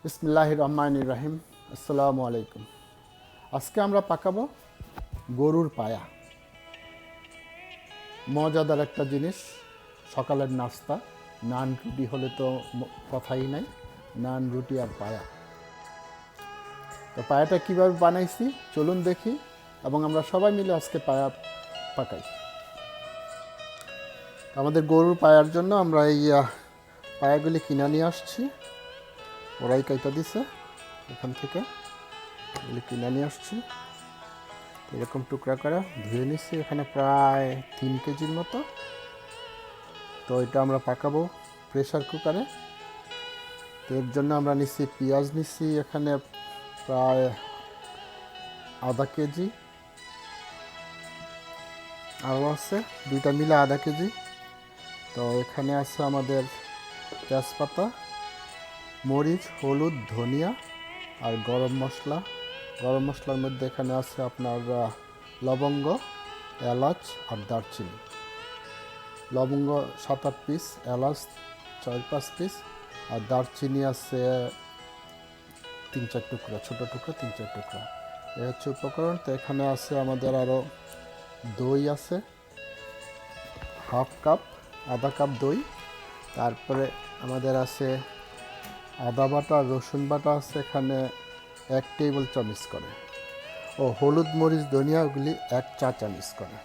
বিসমিল্লাহির রহমানির রহিম। আসসালামু আলাইকুম। আজকে আমরা পাকাবো গরুর পায়া। মজাদার একটা জিনিস, সকালের নাস্তা। নান রুটি হলে তো কথাই নাই, নান রুটি আর পায়া। তো পায়াটা কীভাবে বানাইছি চলুন দেখি, এবং আমরা সবাই মিলে আজকে পায়া পাকাই। আমাদের গরুর পায়ার জন্য আমরা এই পায়াগুলি কিনে নিয়ে আসছি। ওরাই কাইটা দিছে এখান থেকে, এগুলি কিনে নিয়ে আসছি। এরকম টুকরা করে ধুয়ে নিচ্ছি, এখানে প্রায় 3 কেজির মতো। তো এটা আমরা পাকাবো প্রেসার কুকারে। তো এর জন্য আমরা নিচ্ছি পেঁয়াজ, নিচ্ছি এখানে প্রায় আধা কেজি, আরও আছে দুইটা মিলে আধা কেজি। তো এখানে আছে আমাদের তেজপাতা, মরিচ, হলুদ, ধনিয়া আর গরম মশলা। গরম মশলার মধ্যে এখানে আছে আপনার লবঙ্গ, এলাচ আর দারচিনি। লবঙ্গ 7-8 পিস, এলাচ 4-5 পিস, আর দারচিনি আছে 3-4 টুকরা, ছোটো টুকরা 3-4 টুকরা। এ হচ্ছে উপকরণ। তো এখানে আছে আমাদের আরও দই আছে হাফ কাপ, আধা কাপ দই। তারপরে আমাদের আছে আদা বাটা, রসুন বাটা আছে এখানে 1 টেবিল চামচ করে, ও হলুদ, মরিচ, ধনিয়া ওগুলি 1 চা চামচ করে।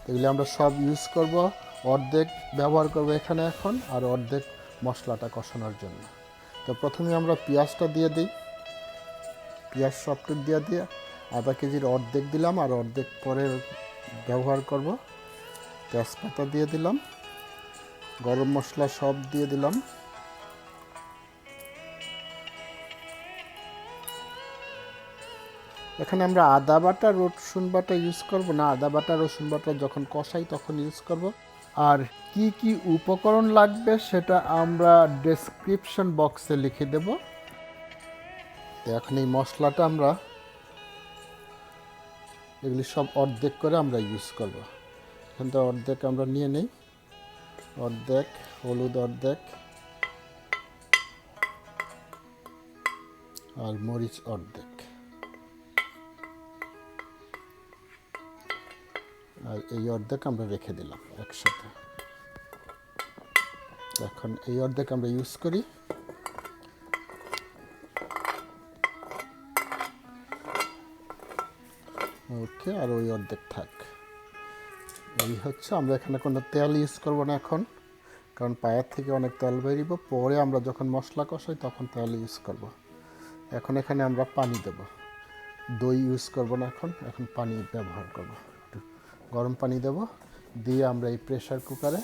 এগুলি আমরা সব ইউজ করব। অর্ধেক ব্যবহার করব এখানে এখন, আর অর্ধেক মশলাটা কষানোর জন্য। তো প্রথমে আমরা পেঁয়াজটা দিয়ে দিই। পেঁয়াজ সবটুক দিয়ে আধা কেজির অর্ধেক দিলাম, আর অর্ধেক পরে ব্যবহার করব। তেজপাতা দিয়ে দিলাম, গরম মশলা সব দিয়ে দিলাম। এখানে আমরা আদা বাটা, রসুন বাটা ইউজ করব না। আদা বাটা, রসুন বাটা যখন কষাই তখন ইউজ করব। আর কি কি উপকরণ লাগবে সেটা আমরা ডেসক্রিপশন বক্সে লিখে দেব। তো এখন এই মশলাটা আমরা এগুলি সব অর্ধেক করে আমরা ইউজ করব। এখান থেকে অর্ধেক আমরা নিয়ে নিই, অর্ধেক হলুদ, অর্ধেক আর মরিচ অর্ধেক, আর এই অর্ধেক আমরা রেখে দিলাম একসাথে। এখন এই অর্ধেক আমরা ইউজ করি। ওকে, আর ওই অর্ধেক থাক। এই হচ্ছে, আমরা এখানে কোনো তেল ইউজ করব না এখন, কারণ পায়ের থেকে অনেক তেল বেরিয়ে পরে আমরা যখন মশলা কষাই তখন তেল ইউজ করব। এখন এখানে আমরা পানি দেব, দই ইউজ করব না এখন, এখন পানি ব্যবহার করব। একটু গরম পানি দেব, দিয়ে আমরা এই প্রেসার কুকারে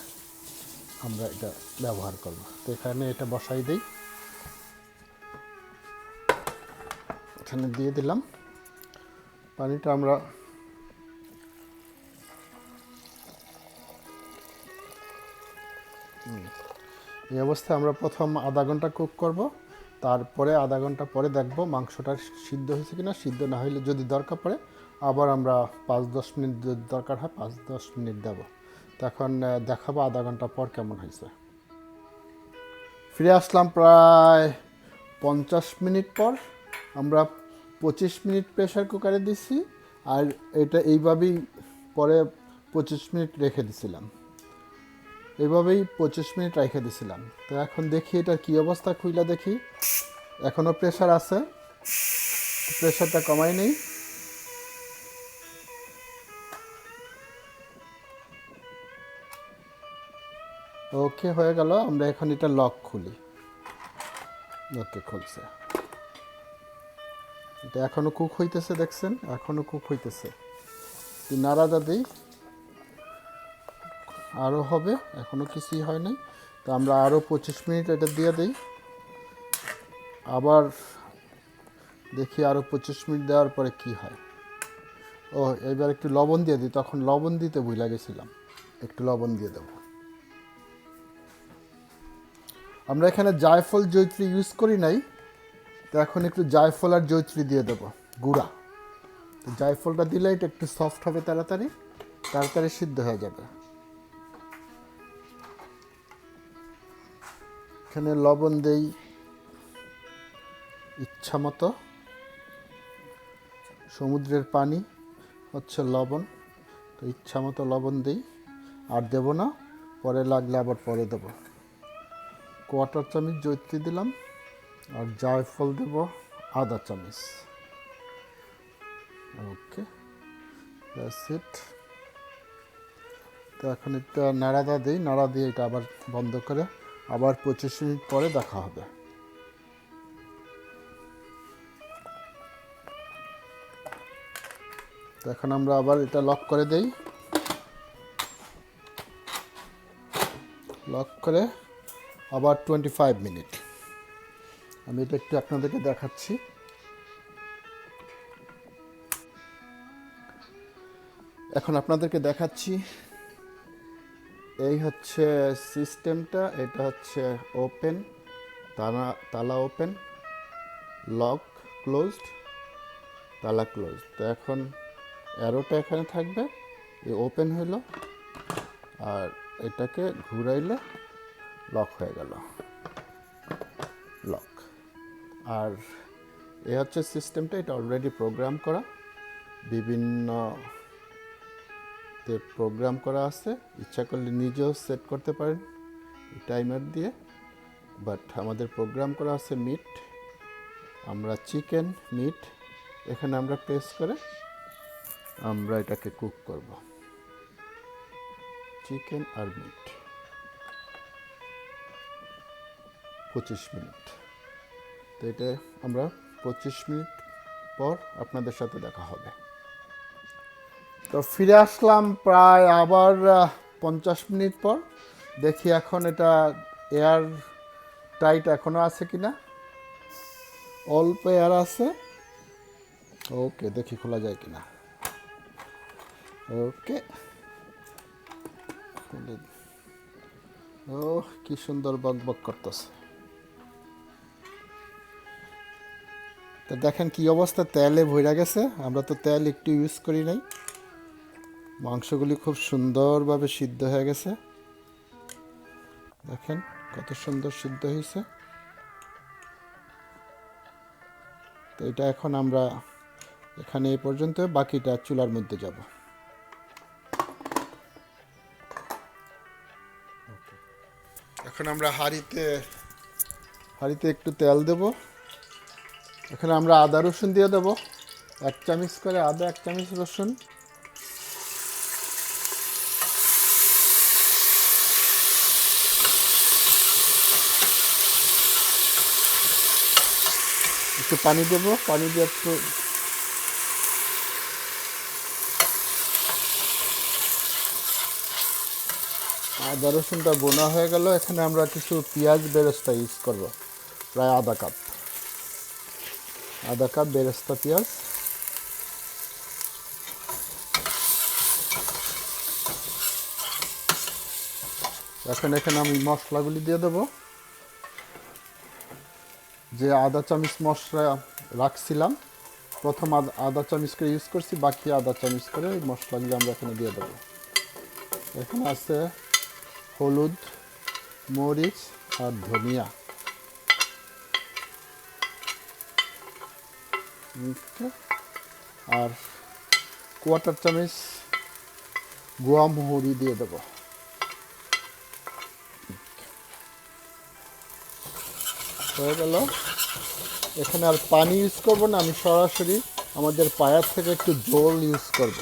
আমরা এটা ব্যবহার করব। তো এখানে এটা বসাই দিই, এখানে দিয়ে দিলাম পানিটা। আমরা এই অবস্থায় আমরা প্রথম আধা ঘন্টা কুক করব, তারপরে আধা ঘন্টা পরে দেখব মাংসটা সিদ্ধ হয়েছে কিনা। সিদ্ধ না হলে যদি দরকার পড়ে আবার আমরা 5-10 মিনিট, যদি দরকার হয় 5-10 মিনিট দেব। তখন দেখাবো আধা ঘন্টা পর কেমন হয়েছে। ফিরে আসলাম প্রায় 50 মিনিট পর। আমরা 25 মিনিট প্রেসার কুকারে দিছি, আর এটা এইভাবেই পরে 25 মিনিট রেখে দিছিলাম। এইভাবেই 25 মিনিট রেখে দিছিলাম। তো এখন দেখি এটার কী অবস্থা, খুইলা দেখি। এখনও প্রেসার আছে, প্রেসারটা কমাই নেই। ওকে, হয়ে গেল। আমরা এখন এটা লক খুলি। ওকে, খুলছে। এটা এখনও কুক হইতেছে, দেখছেন এখনও কুক হইতেছে। নাড়াটা দিই, আরও হবে, এখনও কিছুই হয় নাই। তো আমরা আরও 25 মিনিট এটা দিয়ে দিই। আবার দেখি আরও 25 মিনিট দেওয়ার পরে কি হয়। ও, এবার একটু লবণ দিয়ে দিই, তখন লবণ দিতে ভুলে গেছিলাম, একটু লবণ দিয়ে দেব। আমরা এখানে জায়ফল, জয়ত্রী ইউজ করি নাই, তো এখন একটু জায়ফল আর জয়ত্রী দিয়ে দেব গুঁড়া। তো জায়ফলটা দিলে এটা একটু সফট হবে, তাড়াতাড়ি তাড়াতাড়ি সিদ্ধ হয়ে যাবে। এখানে লবণ দেই, ইচ্ছা মতো, সমুদ্রের পানি হচ্ছে লবণ, তো ইচ্ছা মতো লবণ দিই, আর দেব না, পরে লাগলে আবার পরে দেবো। 1/4 চামচ জয়িত্রী দিলাম, আর জায়ফল দেব 1/2 চামচ। ওকে, দ্যাটস ইট। তো এখন একটা নাড়াদা দিই, নাড়া দিয়ে এটা আবার বন্ধ করে আবার 25 মিনিট পরে দেখা হবে। তো এখন আমরা আবার এটা লক করে দেই, লক করে আবার 25 মিনিট। আমি এটা একটু আপনাদেরকে দেখাচ্ছি। এখন আপনাদেরকে দেখাচ্ছি, এই হচ্ছে সিস্টেমটা। এটা হচ্ছে ওপেন, তালা ওপেন, লক ক্লোজড, তালা ক্লোজ। তো এখন অ্যারোটা এখানে থাকবে, এই ওপেন হইল, আর এটাকে ঘুরাইলে লক হয়ে গেল, লক। আর এ হচ্ছে সিস্টেমটা, এটা অলরেডি প্রোগ্রাম করা, বিভিন্ন প্রোগ্রাম করা আছে। ইচ্ছা করলে নিজেও সেট করতে পারেন টাইমার দিয়ে, বাট আমাদের প্রোগ্রাম করা আছে মিট। আমরা চিকেন মিট এখানে আমরা প্রেস করে আমরা এটাকে কুক করব, চিকেন আর মিট 25 মিনিট। তো এটা আমরা 25 মিনিট পর আপনাদের সাথে দেখা হবে। তো ফিরে আসলাম প্রায় আবার 50 মিনিট পর। দেখি এখন এটা এয়ার টাইট এখনও আছে কিনা, অল্প এয়ার আছে। ওকে, দেখি খোলা যায় কিনা। ওকে, ও কি সুন্দর বক বক করতেছে। তো দেখেন কি অবস্থা, তেলে ভইরা গেছে। আমরা তো তেল একটু ইউজ করি নাই। মাংসগুলি খুব সুন্দরভাবে সিদ্ধ হয়ে গেছে, দেখেন কত সুন্দর সিদ্ধ হয়েছে। তো এটা এখন আমরা এখানে এই পর্যন্ত, বাকিটা চুলার মধ্যে যাব। এখন আমরা হাঁড়িতে একটু তেল দেব। এখানে আমরা আদা রসুন দিয়ে দেব, 1 চামচ করে আদা, 1 চামচ রসুন। একটু পানি দেব, পানি দিয়ে একটু আদা রসুনটা বোনা হয়ে গেল। এখানে আমরা কিছু পেঁয়াজ বেরেস্তা ইউজ করব, প্রায় আধা কাপ বেরেস্তা পেঁয়াজ। এখন এখানে আমি মশলাগুলি দিয়ে দেব। যে 1/2 চামচ মশলা রাখছিলাম, প্রথম 1/2 চামচ করে ইউজ করছি, বাকি 1/2 চামচ করে এই মশলাগুলো আমরা এখানে দিয়ে দেব। এখানে আছে হলুদ, মরিচ আর ধনিয়া। আর 1/4 চামচ গোয়া মহুরি দিয়ে দেব। হয়ে গেল। এখানে আর পানি ইউজ করব না, আমি সরাসরি আমাদের পায়ার থেকে একটু জল ইউজ করব।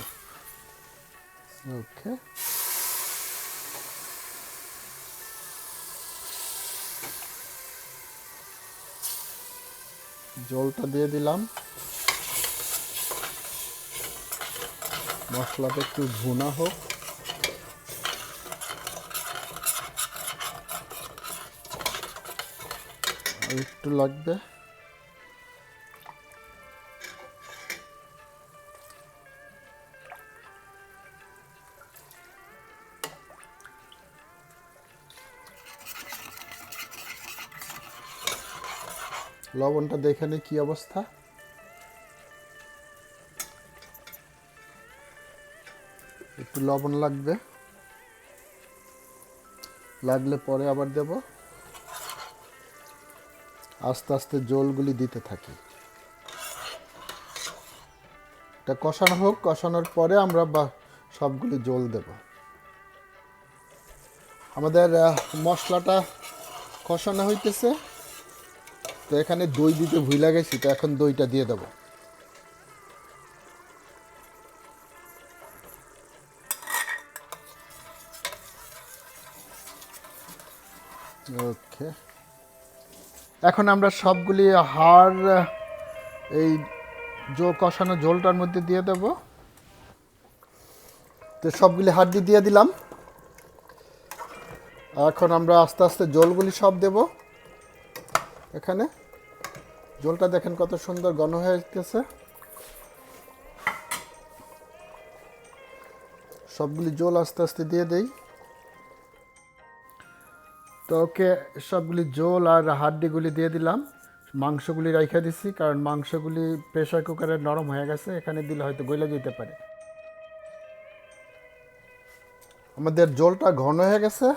ওকে, জলটা দিয়ে দিলাম। মশলাটা একটু ভুনা হোক। আর একটু লাগবে। লবণটা দেখে নি কি অবস্থা। একটু লবণ লাগবে, লাগলে পরে আবার দেব। আস্তে আস্তে জলগুলি দিতে থাকি। এটা কষানো হোক, কষানোর পরে আমরা সবগুলি জল দেব। আমাদের মশলাটা কষানো হইতেছে, তো এখানে দই দিতে ভুলে গেছি, তো এখন দইটা দিয়ে দেব। ওকে, এখন আমরা সবগুলি হাড় এই কষানো ঝোলটার মধ্যে দিয়ে দেব। তো সবগুলি হাড্ডি দিয়ে দিলাম। এখন আমরা আস্তে আস্তে জলগুলি সব দেব। এখানে জলটা দেখেন কত সুন্দর ঘন হয়ে গেছে। সবগুলি জল আস্তে আস্তে দিয়ে দেই। তো ওকে, সবগুলি জল আর হাড্ডিগুলি দিয়ে দিলাম। মাংসগুলি রাইখা দিছি, কারণ মাংসগুলি প্রেসার কুকারে নরম হয়ে গেছে, এখানে দিলে হয়তো গলে যেতে পারে। আমাদের জলটা ঘন হয়ে গেছে,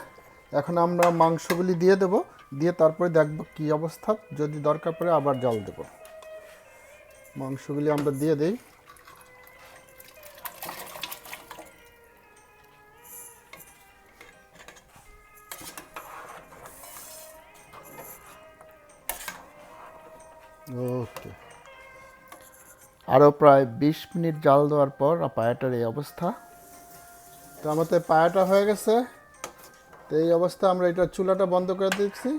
এখন আমরা মাংসগুলি দিয়ে দেব, দিয়ে তারপরে দেখব কি অবস্থা, যদি দরকার পড়ে আবার জল দেব। মাংসগুলি আমরা দিয়ে দেই। ওকে, আরও প্রায় 20 মিনিট জাল দেওয়ার পর পায়াটার এই অবস্থা। তো আমাদের পায়াটা হয়ে গেছে। তো এই অবস্থা আমরা এটা চুলাটা বন্ধ করে দিচ্ছি।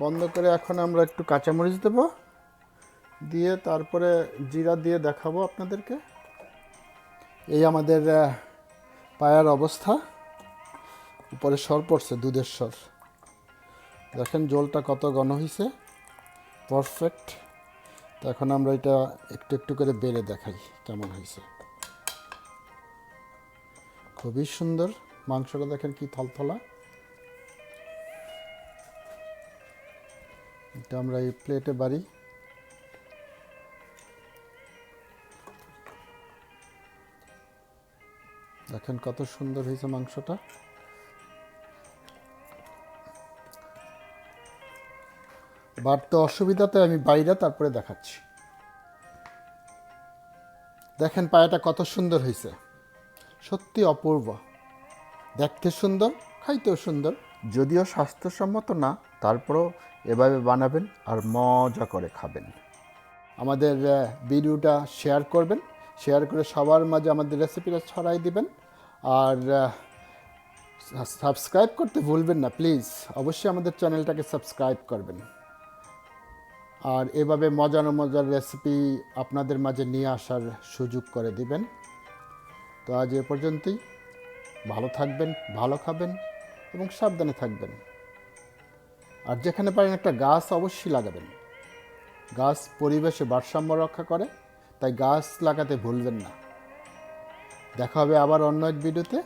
বন্ধ করে এখন আমরা একটু কাঁচামরিচ দেব, দিয়ে তারপরে জিরা দিয়ে দেখাবো আপনাদেরকে। এই আমাদের পায়ার অবস্থা। উপরে সর পড়ছে, দুধের সর। দেখেন জলটা কত ঘন হয়েছে, পারফেক্ট। তো এখন আমরা এটা একটু একটু করে বেড়ে দেখাই কেমন হয়েছে। খুবই সুন্দর মাংসটা, দেখেন কি থলথলা। এটা আমরা এই প্লেটে বাড়ি। দেখেন কত সুন্দর হয়েছে মাংসটা। বাড়তে অসুবিধাতে আমি বাইরে তারপরে দেখাচ্ছি। দেখেন পায়াটা কত সুন্দর হয়েছে, সত্যি অপূর্ব। দেখতে সুন্দর, খাইতেও সুন্দর। যদিও স্বাস্থ্যসম্মত না, তারপরেও এভাবে বানাবেন আর মজা করে খাবেন। আমাদের ভিডিওটা শেয়ার করবেন, শেয়ার করে সবার মাঝে আমাদের রেসিপিটা ছড়াই দিবেন। আর সাবস্ক্রাইব করতে ভুলবেন না প্লিজ, অবশ্যই আমাদের চ্যানেলটাকে সাবস্ক্রাইব করবেন। আর এভাবে মজার মজার রেসিপি আপনাদের মাঝে নিয়ে আসার সুযোগ করে দিবেন। তো আজ এ পর্যন্তই। ভালো থাকবেন, ভালো খাবেন এবং সাবধানে থাকবেন। আর যেখানে পারেন একটা গাছ অবশ্যই লাগাবেন। গাছ পরিবেশে ভারসাম্য রক্ষা করে, তাই গাছ লাগাতে ভুলবেন না। দেখা হবে আবার অন্য এক ভিডিওতে।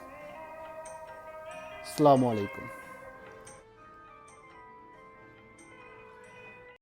আসসালামু আলাইকুম।